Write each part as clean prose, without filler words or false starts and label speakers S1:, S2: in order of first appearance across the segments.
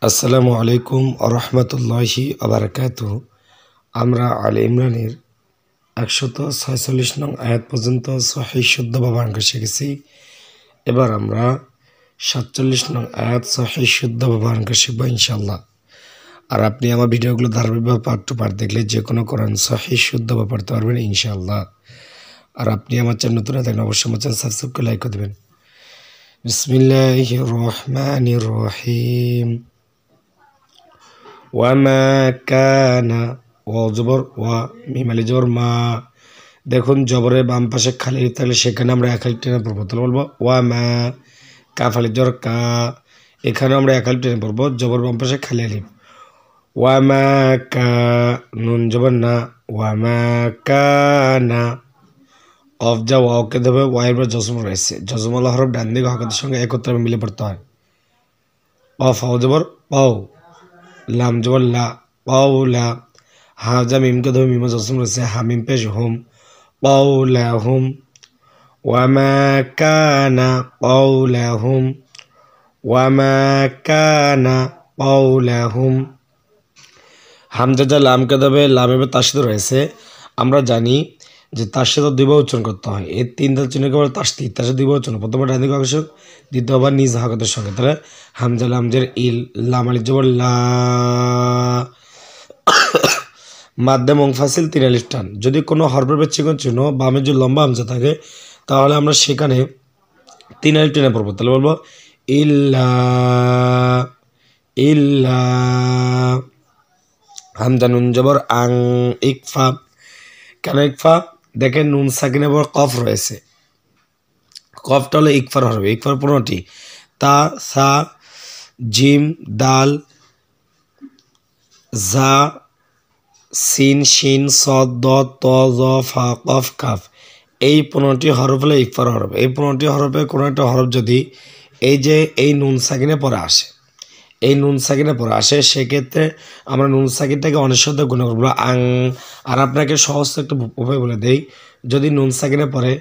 S1: আসসালামু আলাইকুম আরহামতুল্লাহি আবরাকাতুহ। আমরা আলে ইমরানের 146 নং আয়াত পর্যন্ত সহিহ শুদ্ধভাবে অঙ্ক শিখেছি। এবার আমরা 47 নং আয়াত সহিহ শুদ্ধভাবে অঙ্ক শিখব ইনশাআল্লাহ। আর আপনি আমার ভিডিওগুলো ধারাবাহিকভাবে পার্ট টু পার্ট দেখলে যে কোনো কোরআন সহিহ শুদ্ধভাবে পড়তে পারবেন ইনশাআল্লাহ। আর আপনি আমার চ্যানেল নতুন থাকলে অবশ্যই আমার চ্যানেল সাবস্ক্রাইব করে লাইক করে দেবেন। বিসমিল্লাহির রহমানির রহিম। ওয়ামা কানা জবর ওয়া মিম আলি জবর মা। দেখুন জবরের বাম পাশে খালি থাকলে সেখানে আমরা এক আলিফ টেনে পড়বো, তাহলে বলবো ওয়ামা। কাফ আলি জবর কা, এখানে আমরা এক আলিফ টেনে পড়বো, জবর বাম পাশে খালি আলিফ। ওয়ামা কা, নুন জবর না, ওয়ামা কানা। অফ যা ওয়াওকে দেবে, ওয়াইয়ের পর জজম রয়েছে, জজমওয়ালা হরফ ডান দিকে হরকতের সঙ্গে একত্রে মিলে পড়তে হয়। অফ আও জবর পাও, লাম জবর লা, পাওলা। হাজা মিমকে ধরে মিমে জসম রয়েছে, হামিম পেশ হুম, পাওলাহুম। ওয়ামা কানা পাওলাহুম, ওয়ামা কানা পাওলাহুম। হামজা যা লামকে ধরে লামে তার সাথে রয়েছে, আমরা জানি যে তার সাথে দুইবার উচ্চারণ করতে হয়। এই তিনটা চিহ্নকে বলে তাসদিদ, তার সাথে দুইবার উচ্চারণ, প্রথমবার ডান দিকে আকর্ষণ, দ্বিতীয়বার নিজ হাকতের সঙ্গে। তাহলে হামজা লামজের ইল, লাম আলিফ জবর লা, মাদ্দে মুনফাসিল 3 আলিফ টান। যদি কোনো হরফের চিকন চিহ্ন বামে যদি লম্বা হামজা থাকে তাহলে আমরা সেখানে 3 আলিফ টেনে পড়বো, তাহলে বলবো ইল্লা ইল্লা। হামজা নুন জবর আং, ইকফা। কেন ইকফা? দেখেন নুন সাকিনের পর কফ রয়েছে, কফটা হলো ইকফার হরফ। ইকফার 15টি, তা, সা, জিম, দাল, জা, সিন, শিন, সদ, দ, ত, জ, ফা, কফ, কাফ। এই 15টি হরফ হলো ইকফার হরফ। এই 15টি হরফে কোনো একটা হরফ যদি এই নুন সাকিনে পরে আসে, এই নুন সাকিনে পরে আসে, সেক্ষেত্রে আমরা নুন সাকিনটাকে অনেক সাথে গুণ করবো আং। আর আপনাকে সহজ একটা উপায় বলে দেই, যদি নুন সাকিনে পরে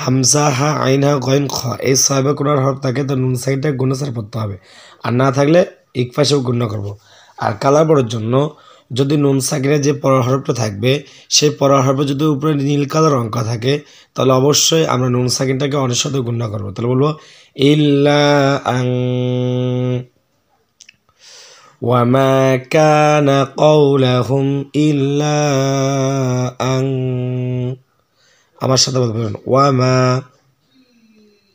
S1: হামজা, হা, আইন, হা, গইন, খ, এই ছয়বার কোনো হরফ থাকে তো নুন সাকিনটাকে গুণাচার পড়তে হবে, আর না থাকলে ইকফাসেও গুণ করবো। আর কালার বড়ের জন্য যদি নুন সাকিনের যে পরের হরফটা থাকবে সেই পরের হরফে যদি উপরে নীল কালার অঙ্ক থাকে তাহলে অবশ্যই আমরা নুন সাকিনটাকে অনেক সাথে গুণ করবো, তাহলে বলবো ইল্লা আং। ওয়ামা কানা কওলাহুম ইল্লা আং। আমার সাথে বলবেন ওয়ামা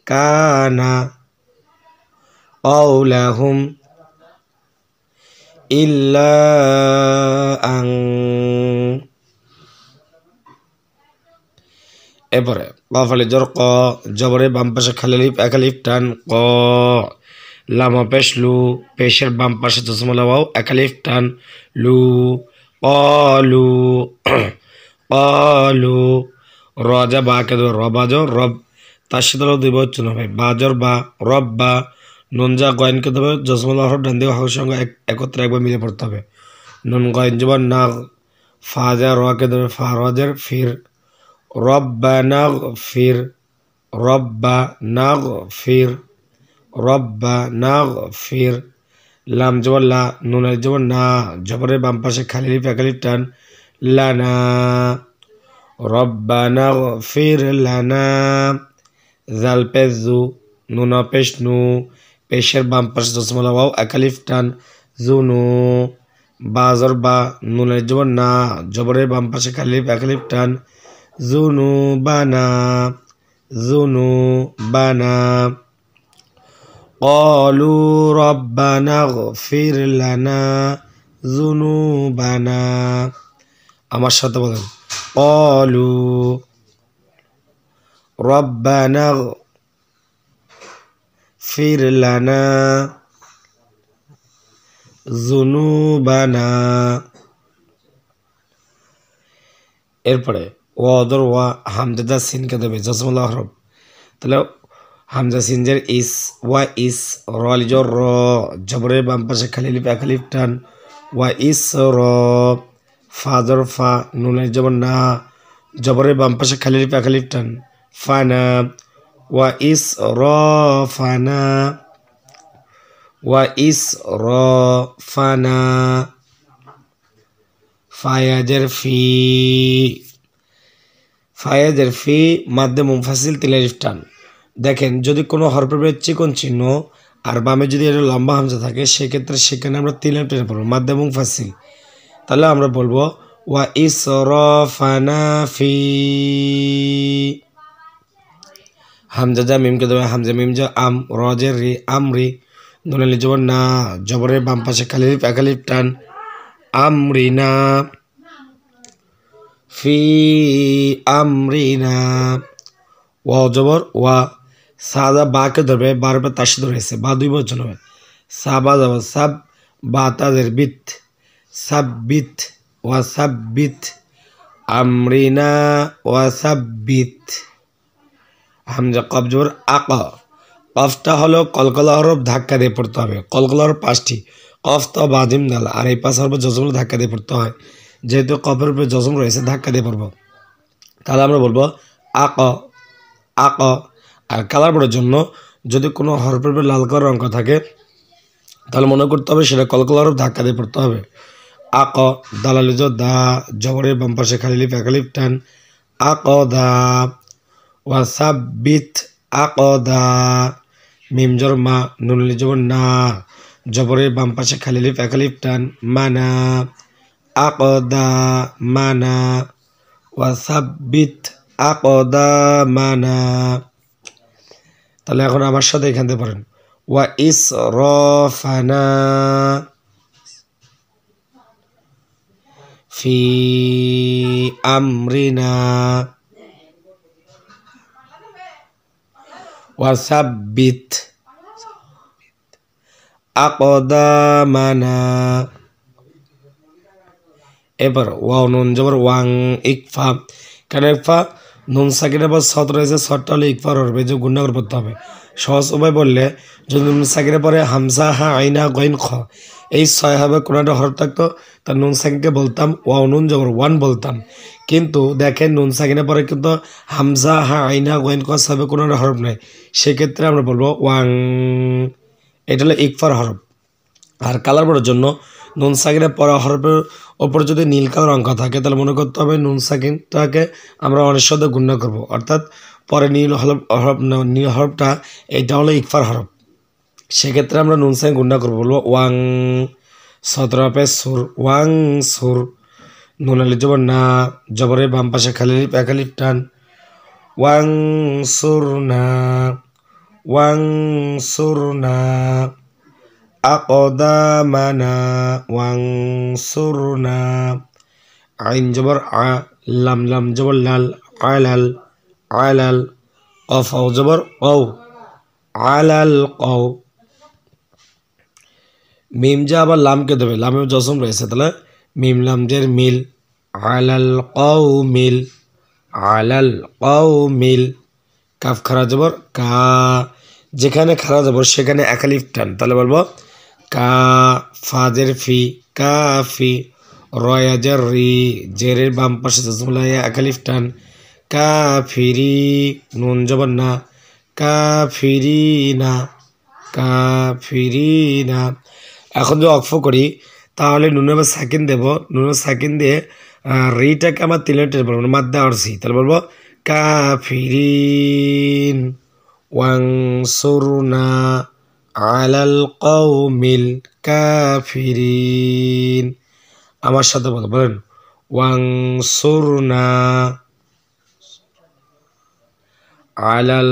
S1: কানা কওলাহুম ইল্লা আং। এরপরে কফ আলিফ জবর ক, জবরের বাম পাশে খালি আলিফ এক আলিফ টান, ক। লাম পেশ লু, পেশের বাম পাশে জসমলা ওয়াও এক আলিফ টান, লু, কলু কলু। রজা বা কে দেবে, রবাজ রব, তার সাথে দুইবার উচ্চারণ হবে, বাজর বা, রব বা। নুন যা গয়নকে দেবে, জসমলা হরফ ডান দিকে হকের সঙ্গে একত্রে একবার মিলে পড়তে হবে। নুন গয়ন জবর নাগ, ফাজা রকে দেবে, ফা রজের ফির, রব্বানা গফির, রব্বানা গফির, রব্বানা গফির। লাম জবর লা, নুন আলিফ জবর না, জবরের বাম পাশে খালি আলিফ এক আলিফ টান, লানা, রব্বানা গফির লানা। জাল পেশ জু, নুন পেশ নু, পেশের বাম পাশে জসমলা ওয়াও এক আলিফ টান, জুনু। বাজর বা, নুন আলিফ জবর না, জবরের বাম পাশে খালি আলিফ এক আলিফ টান, জুনুবানা, জুনুবানা। ক্বালু রব্বানা গফির লানা জুনুবানা। আমার সাথে বলেন ক্বালু রব্বানা গফির লানা জুনুবানা। এরপরে ওয়াদর ওয়া, হামজা সিনকে দেবে জসমুল্লাহ হরফ, তাহলে হামজা সিনজের ইস, ওয়া ইস, র আলিজর র, জবরের বাম পাশে খালি আলিফ এক আলিফ টান, ওয়া ইস র। ফাজর ফা, নুন আলিফ জবর না, জবরের বাম পাশে খালি আলিফ এক আলিফ টান, ফানা, ওয়া ইস র ফানা, ওয়া ইসরাফানা ফায়াজের ফি ফায়াজের ফি মাদ্দে মুনফাসিল তিল আলিফ টান। দেখেন যদি কোনো হরফের চিকন চিহ্ন আর বামে যদি এটা লম্বা হামজা থাকে সেক্ষেত্রে সেখানে আমরা তিল আলিফ টেনে পড়বো মাদ্দে মুনফাসিল। তাহলে আমরা বলবো ওয়া ইসরাফানা ফি হামজা যা মিমকে দেবে হামজা মিম যা আম রজের রি আমরি নুনালি জবর না জবরের বাম পাশে খালি একালিফ টান আমরিনা ফি আমরিনা ওয়া জবর ওয়া সাদা বাকে ধরবে বারবার তাসি ধরেছে বা দুই বচন হবে সাবা যাব সাব বা তাদের বিত সাব্বিত ওয়া সাব্বিত আমরিনা ওয়া সাব্বিত হামজা কফ জবর আকা কফটা হলো কলকলা হরফ ধাক্কা দিয়ে পড়তে হবে কলকলা হরফ 5টি কফ তো বাজিম দাল আর এই 5 হরফ জজম ধাক্কা দিয়ে পড়তে হয় যেহেতু কফের উপরে জজম রয়েছে ধাক্কা দিয়ে পড়বো তাহলে আমরা বলবো আক আক আর কালার বোর্ডের জন্য যদি কোনো হরফের উপরে লাল কালার অঙ্ক থাকে তাহলে মনে করতে হবে সেটা কলকলা হরফ ধাক্কা দিয়ে পড়তে হবে আক দালালিজ দা জবরের বাম পাশে খালি লিফ একালিফ টান আক দা ওয়াসাবিত আকদা মিম জবর মা নুন লিফ জবর না জবরের বাম পাশে খালি লিফ একালিফ টান মানা আকদা মানা ওয়াসাবিত আকদা মানা। তাহলে এখন আমার সাথে এখান থেকে পড়েন ওয়া ইসরাফানা ফি আমরিনা ওয়াসাব্বিত আকদামানা। এবার ওয়াও নুন জবর ওয়াং ইকফা কেন ইকফা নুন সাকিনের পর সৎ রয়েছে সৎটা হলে ইকফার হবে যে গুণা করে পড়তে হবে সহজ উপায় বললে যদি নুন সাকিনের পরে হামজা হা আইনা গইন খ এই 6 হবে কোনো একটা হরফ থাকতো তার নুন সাকিনকে বলতাম ওয়াও নুন জবর ওয়ান বলতাম কিন্তু দেখেন নুন সাকিনের পরে কিন্তু হামজা হা আইনা গইন খ হবে কোনো একটা হরফ নেই সেক্ষেত্রে আমরা বলবো ওয়াং এটা হলো ইকফার হরফ। আর কালার বোর্ডের জন্য নুন সাকিনের পরে হরফের ওপর যদি নীল কালার অঙ্ক থাকে তাহলে মনে করতে হবে নুন সাকিনটাকে আমরা অনেক সাথে গুণনা করবো অর্থাৎ পরে নীল হরফটা এটা হলো ইকফার হরফ সেক্ষেত্রে আমরা নুন সাকিন গুণনা করবো বলবো ওয়াং 17 সুর ওয়াং সুর নুন আলিফ জবর না জবরের বাম পাশে খালি লিফ একালিফ টান ওয়াং সুর না ওয়াং সুর না আকদামানা ওয়াংসুরনা আইন জবর আ লাম লাম জবর লাল আলাল আলাল কফ আও জবর কও আলাল কও মিম যা আবার লামকে দেবে লামের জসম রয়েছে তাহলে মিম লাম জের মিল আলাল কও মিল আলাল কও মিল কাফ খারা জবর কা যেখানে খারা জবর সেখানে একালিফ টান তাহলে বলবো কা ফাজের ফি কাফি রয়াজের রি জেরের বাম পাশে জসমলায় একালিফ টান কাফিরি নুন জবর না কাফিরিনা কাফিরিনা। এখন যদি অক্ফ করি তাহলে নুনের সাকিন দেব নুনের সাকিন দিয়ে রিটাকে আমার তিলেটের বলবো মাদ্দা অর্সি তাহলে বলবো কাফিরিন ওয়াংসুরনা আলাল কওমিল কাফিরিন। আমার সাথে বলেন ওয়াংসুরনা আলাল